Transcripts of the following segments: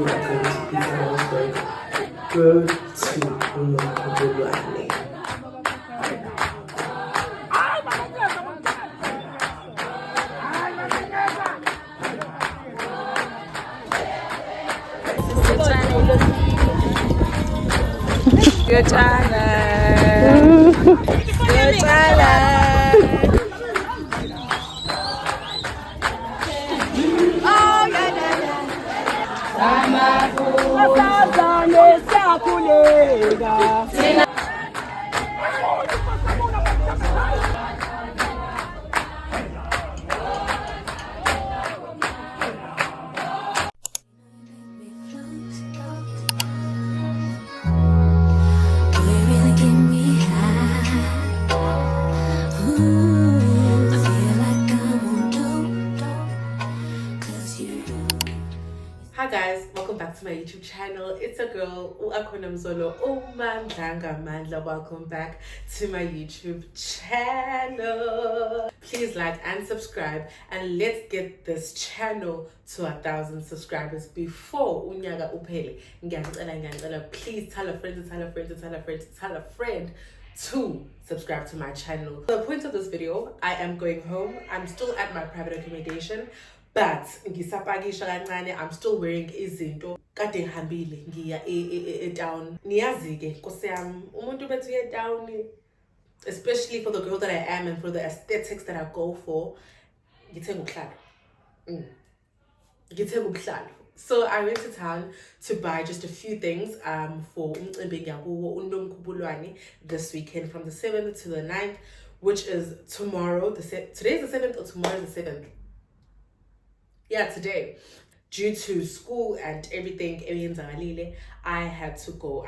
we are going to Pietermaritzburg. Go to Unomkhubulwane. Hi guys, welcome back to my YouTube channel. It's a girl, uAkhona Mzolo, uMandlanga Mandla. Welcome back to my YouTube channel. Please like and subscribe, and let's get this channel to 1,000 subscribers before unyaka uphele. Ngiyacela, please tell a friend to tell a friend to tell a friend to tell a friend to subscribe to my channel. For the point of this video, I am going home. I'm still at my private accommodation, but I'm still wearing izinto kade ngihambile ngiya down. Niyazi ke Nkosi yami, umuntu bethu uye down, especially for the girl that I am and for the aesthetics that I go for. Ngithenga ubuhlalo. So I went to town to buy just a few things for umcimbi yakuwo uNomkhubulwane this weekend from the 7th to the 9th, which is tomorrow. Today's the 7th or tomorrow's the 7th? Yeah, today. Due to school and everything, I have to go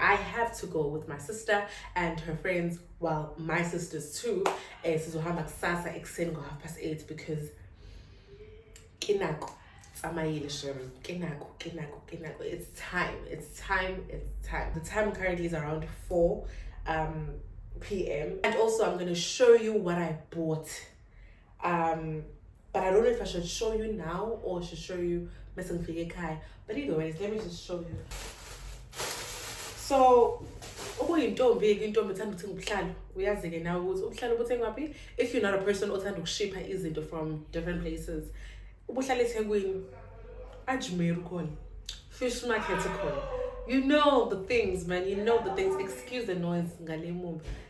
with my sister and her friends. Well, my sisters too. Sizohamba kusasa ekuseni ngo8:30 because kinako. It's time. The time currently is around 4 p.m. And also I'm going to show you what I bought. But I don't know if I should show you now or I should show you messing for Kai. But either ways, let me just show you. So, if you're not a person who tends to ship izinto from different places, fish market, you know the things, man. You know the things. Excuse the noise,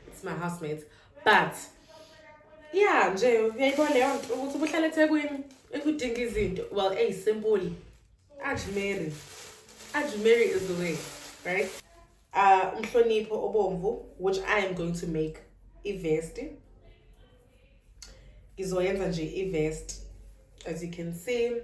it's my housemates. But yeah, well, simple. Ajmeri is the way, right? Mhlonipho obomvu, which I am going to make a vest. Izoyenza nje a vest. As you can see,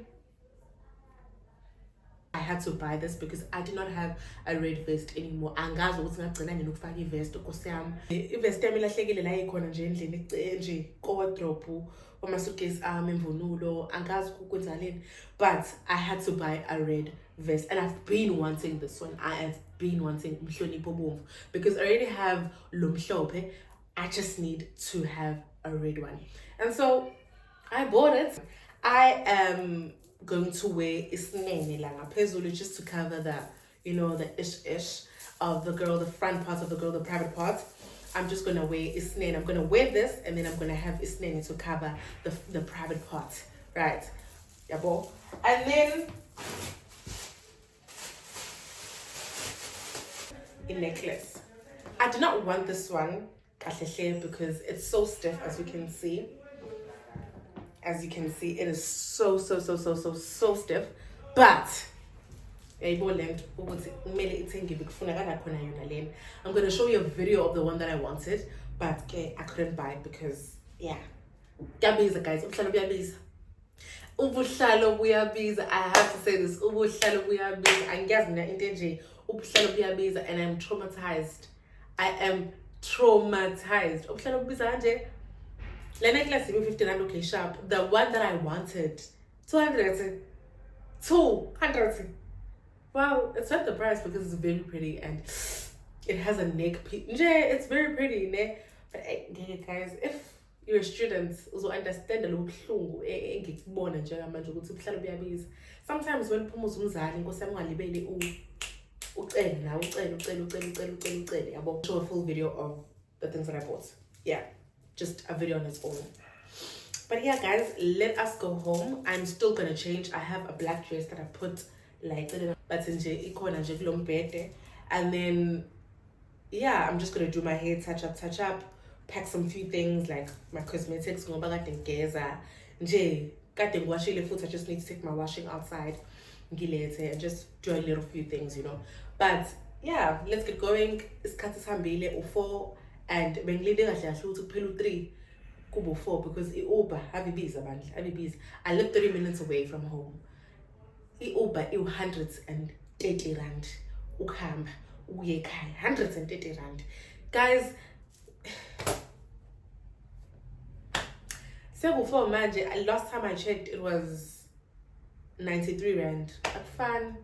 I had to buy this because I did not have a red vest anymore. Angazi ukuthi ngagcina nginokufaka ivest Nkosi yami. Ivest yami ilahlekile la ikhona nje endlini nje ko-wardrobe wamasuitcase imvunulo angazi ukwenzaleni, but I had to buy a red vest and I've been wanting this one. I have been wanting mhlonipho obomvu because I already have lo mhlophe. I just need to have a red one. And so I bought it. I am going to wear isinene la ngaphezulu just to cover the, you know, the ish of the girl, the front part of the girl, the private part. I'm just gonna wear isinene. I'm gonna wear this and then I'm gonna have isinene to cover the private part, right? Yabo. And then a necklace. I do not want this one because it's so stiff, as you can see. As you can see, it is so stiff. But I'm going to show you a video of the one that I wanted, but I couldn't buy it because, yeah. Ubuhlalo guys, ubuhlalo buyabiza. I have to say this. Ubuhlalo buyabiza. And I'm traumatized. I am traumatized. Ubuhlalo buyabiza kanje. Le necklace is 1,500 okay sharp. The one that I wanted, 200. Well, it's worth the price because it's very pretty and it has a neck piece. It's very pretty, ne? But guys, if you're a student, uzo-understand lo buhlungu engikubona njengamanje ukuthi ubuhlalo buyabiza. Sometimes when uphuma umzali inkosi yami ungalibeli ucele nawe ucele yabo. Show a full video of the things that I bought. Yeah, just a video on its own. But yeah guys, let us go home. I'm still gonna change. I have a black dress that I put like but nje ikhona nje kulo mbhede, and then yeah, I'm just gonna do my hair, touch up, pack some few things like my cosmetics ngoba kade ngigeza nje kade ngiwashile futhi. I just need to take my washing outside ngilethe and just do a little few things, you know. But yeah, let's get going. Isikhathi sihambile u4 and bengilinde kahle kahle ukuthi kuphela u3 kubo 4 because i-Uber avibiza bandla avibiza. I live 30 minutes away from home. I-Uber i-130 rand ukuhamba uye ekhaya, 130 rand. Guys, sekufor manje, last time I checked it was 93 rand. Fun.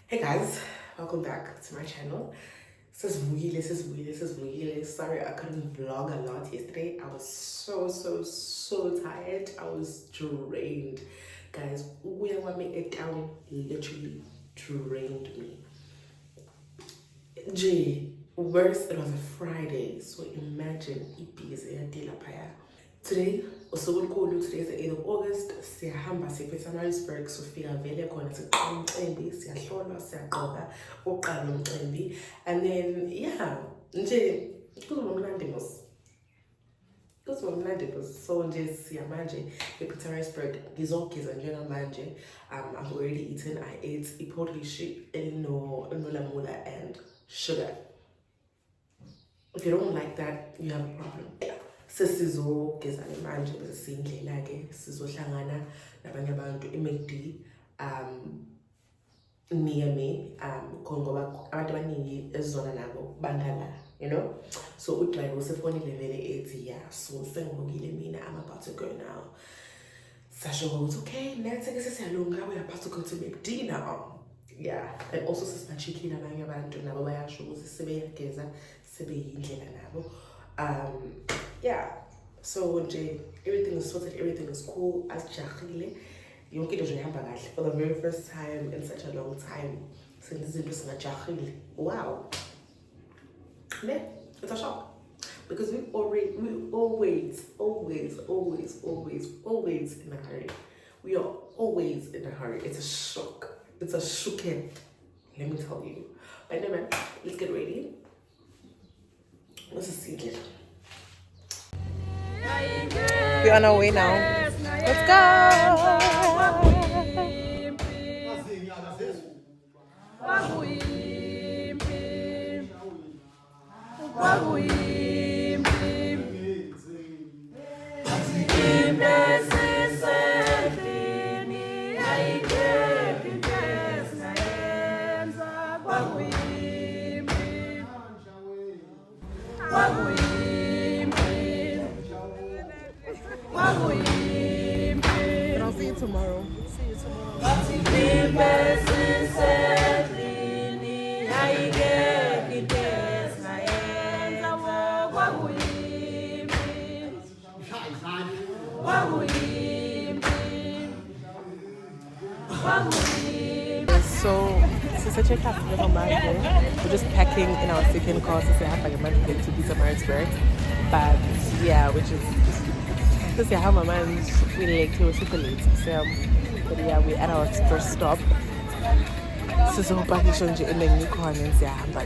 Hey guys, welcome back to my channel. Sisvukile. Sorry I couldn't vlog a lot yesterday. I was so tired. I was drained. Guys, ukuya kwami eTown literally drained me. Worse, it was a Friday, so imagine ibhizi eyadilapaya. Today, today is the 8th of August. Siyahamba Pietermaritzburg, sofika vele khona siqala umcimbi, siyahlolwa, siyaqoka uqala umcimbi, and then yeah, nje kuzoba mnandi mos. So nje siyamanje ePietermaritzburg ngizogeza njengamanje. I've already eaten. I ate iphorishi enolamula and sugar. If you don't like that, you have a problem. Sesizogeza manje bese sindlela ke sizohlangana nabanye abantu eMcD near me ngoba abantu abaningi ezona nabo bangala, you know. So udriver usefonile vele ethi yeah, so sengibongile mina, I'm about to go now. Sasho goes, okay, let's take sesiyalunga, we're about to go to McD now. Yeah, and also sisibachikile abanye abantu nabo bayasho ukuthi sebeyageza sebeyindlela nabo. Yeah, so everything is sorted, everything is cool. Asijahile yonke into nje ihamba kahle for the very first time in such a long time. Sengizinto singajahile. Wow, man, it's a shock because we always in a hurry. We are always in a hurry. It's a shock. It's a shooking, let me tell you. But anyway, let's get ready. Let's see it. We're on our way now. Let's go! I'll see you tomorrow. such a cafe of We're just packing in our second car to say have like a month to get to Pietermaritzburg. But yeah, which is to say how my man we late, we were super late. So but yeah, we're at our first stop. Sizopakisha nje enengi khona siyahamba.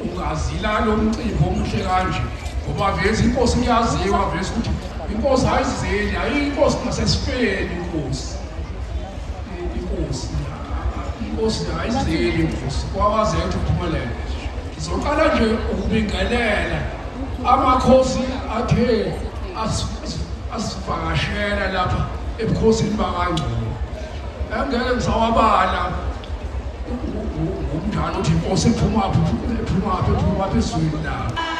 Ungazilala umcimbi omuhle kanje ngoba vese inkosi iyaziwa vese ukuthi inkosi ayizeli ayinkosi nasesifeni inkosi ayizeli inkosi kwawazi ukuthi uphumelele sizoqala nje ukubingelela amakhosi athe asivakashela lapha ebukhosini bakangcono engeke ngisawabala umdala uthi inkosi ephuma ezweni lapha.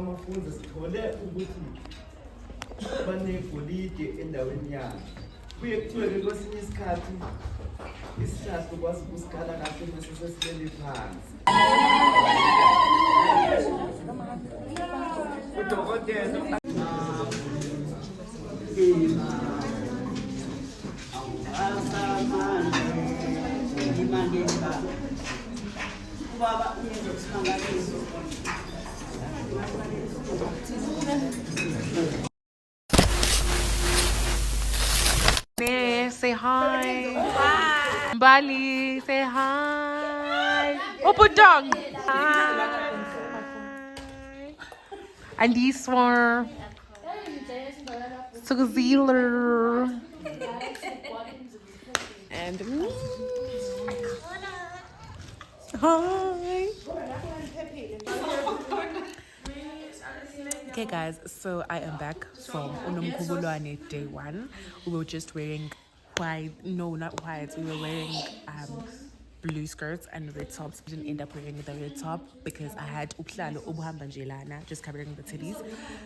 Abafundi sithole ukuthi banegolide endaweni yabo. Kuye kuthiwe-ke kwesinye isikhathi isihlahla ukwazi ukusikhala kahle mase sesilele phansi. Udokotela Say hi. Hi. Bali, say hi. Opudong. Hi. And this one. Sugazealer. And me. Hi. Okay guys, so I am back from Unomkhubulwane day 1. We were just wearing white, no not white, we were wearing blue skirts and red tops. I didn't end up wearing the red top because I had uklalo ubuhamba njelana, just covering the titties.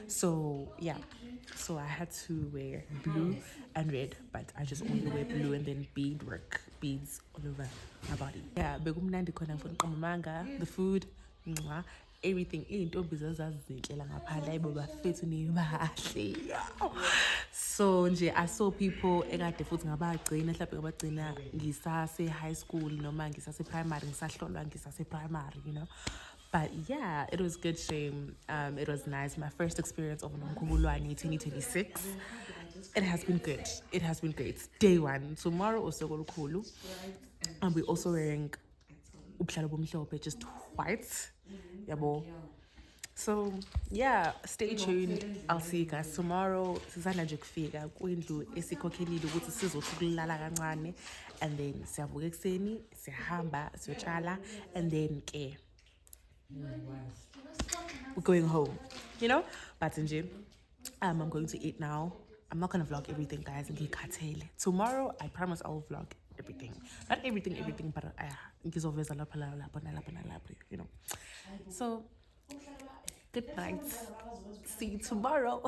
So yeah, so I had to wear blue and red, but I just only wear blue and then beads all over my body. Yeah, bekumnandi khona mfuna manga, the food, mwah, everything. So nje I saw people ekade futhi ngabagcina mhlawumbe ngabagcina ngisase high school noma ngisase primary ngisahlolwa ngisase primary, you know. But yeah, it was good shame. It was nice. My first experience of Unomkhubulwane 2026. It has been good. It has been great. Day 1. Tomorrow also Kulu. And we're also wearing ubuhlalo bomhlophe, just white. Yabo. So yeah, stay tuned. I'll see you guys tomorrow. Sizana nje kufika kwindlu esikhokhelile ukuthi sizothi kulala kancane, and then siyavuka ekseni, siyahamba, siyotshala, and then ke we're going home, you know. But nje I'm going to eat now. I'm not gonna vlog everything, guys. Tomorrow I promise I will vlog everything. Not everything, but you know. So good night. See you tomorrow.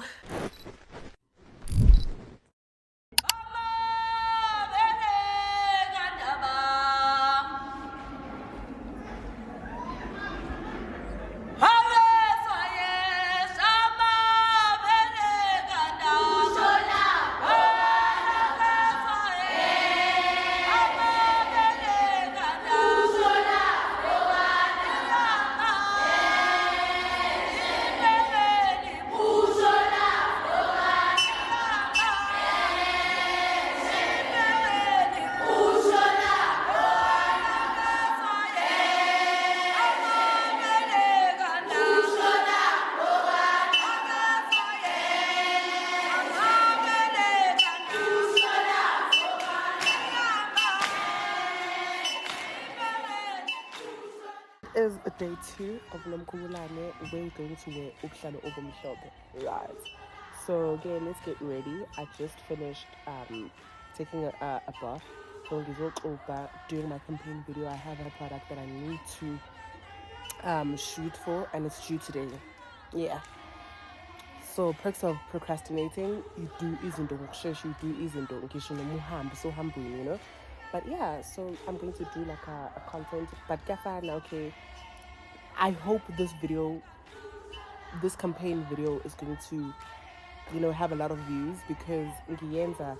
Is day 2 of Unomkhubulwane. We're going to wear ubuhlalo obumhlophe, right? So again, let's get ready. I just finished taking a bath. So doing my campaign video. I have a product that I need to shoot for, and it's due today. Yeah. So perks of procrastinating: you do izinto ngokushesha, you do izinto ngisho noma uhamba so hambuni, you know. But yeah, so I'm going to do like a content, but kafana, okay, I hope this campaign video is going to, have a lot of views, because Ngiyenza,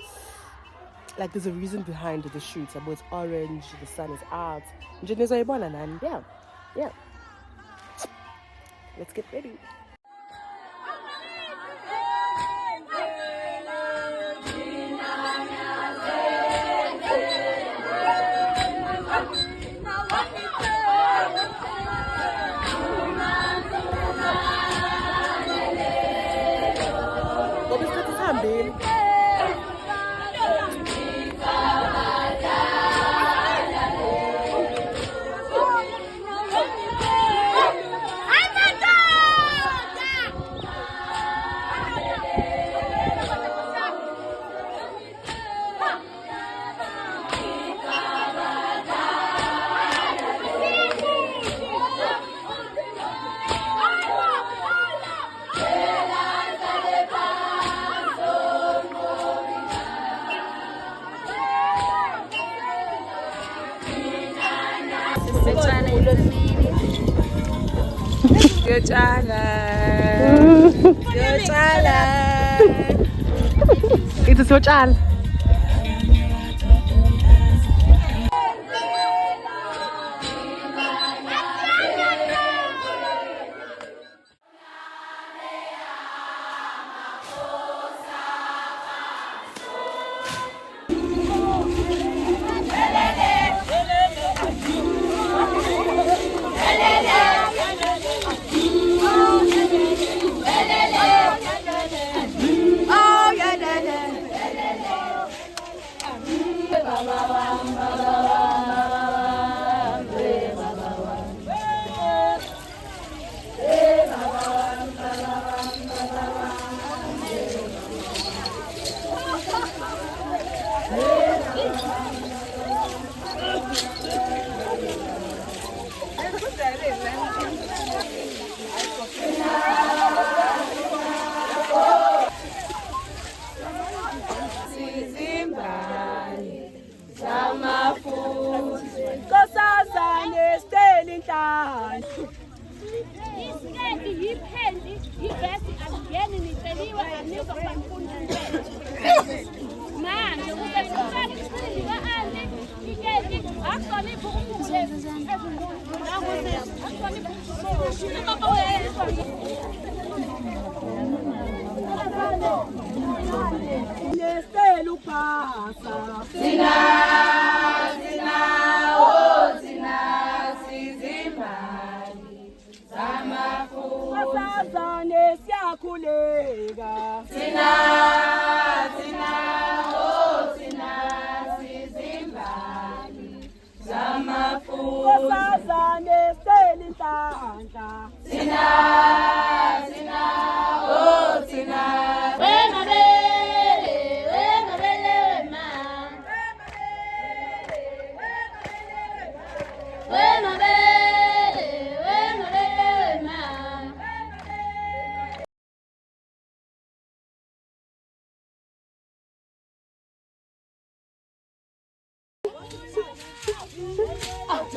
like, there's a reason behind the shoot. About it's orange, the sun is out. And yeah. Let's get ready. It's a social.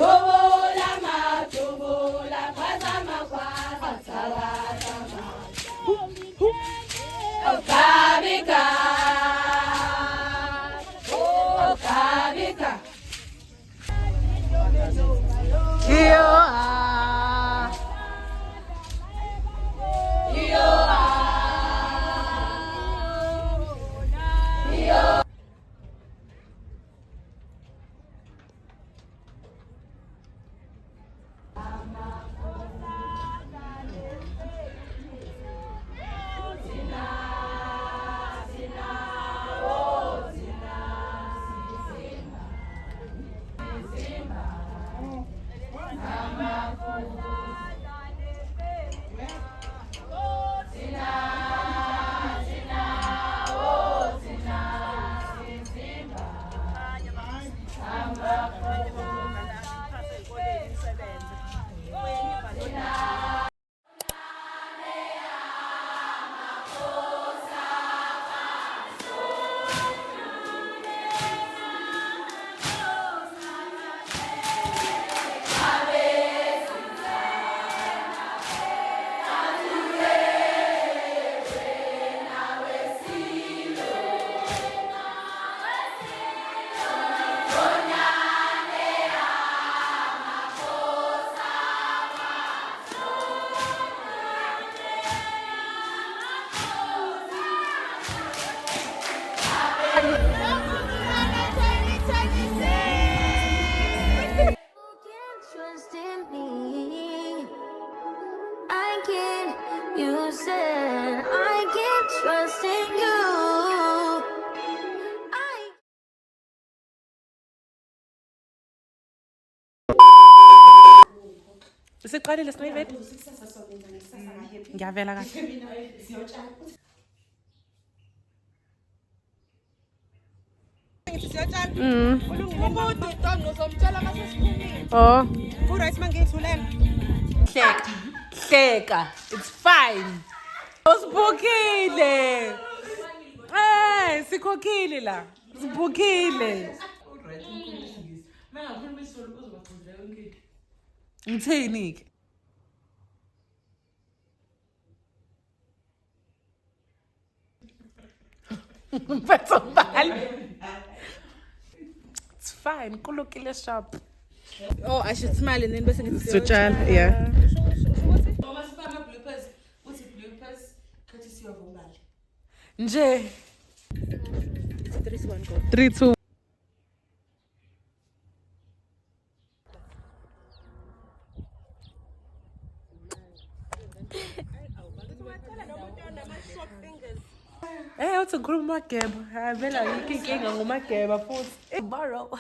Tobola, tobola, kwazama, kwazama, you said I keep trusting you. Usiqalile Snayvet? Ngiyavela kahle. Oh. Hleka. It's fine. Usibukile. Eh, sikhokhile la. Sibukile. Ngithini ke? It's fine. Kulukile sharp. Oh, I should smile and then bese ngithi Sutshana, yeah. Noma sifama bloopers, uthi bloopers courtesy of Umbali. Nje. 3-1 go. 3-2. Eh, uthi ngikhuluma uMageba. Vela yikho inkinga nguMageba futhi. Tomorrow.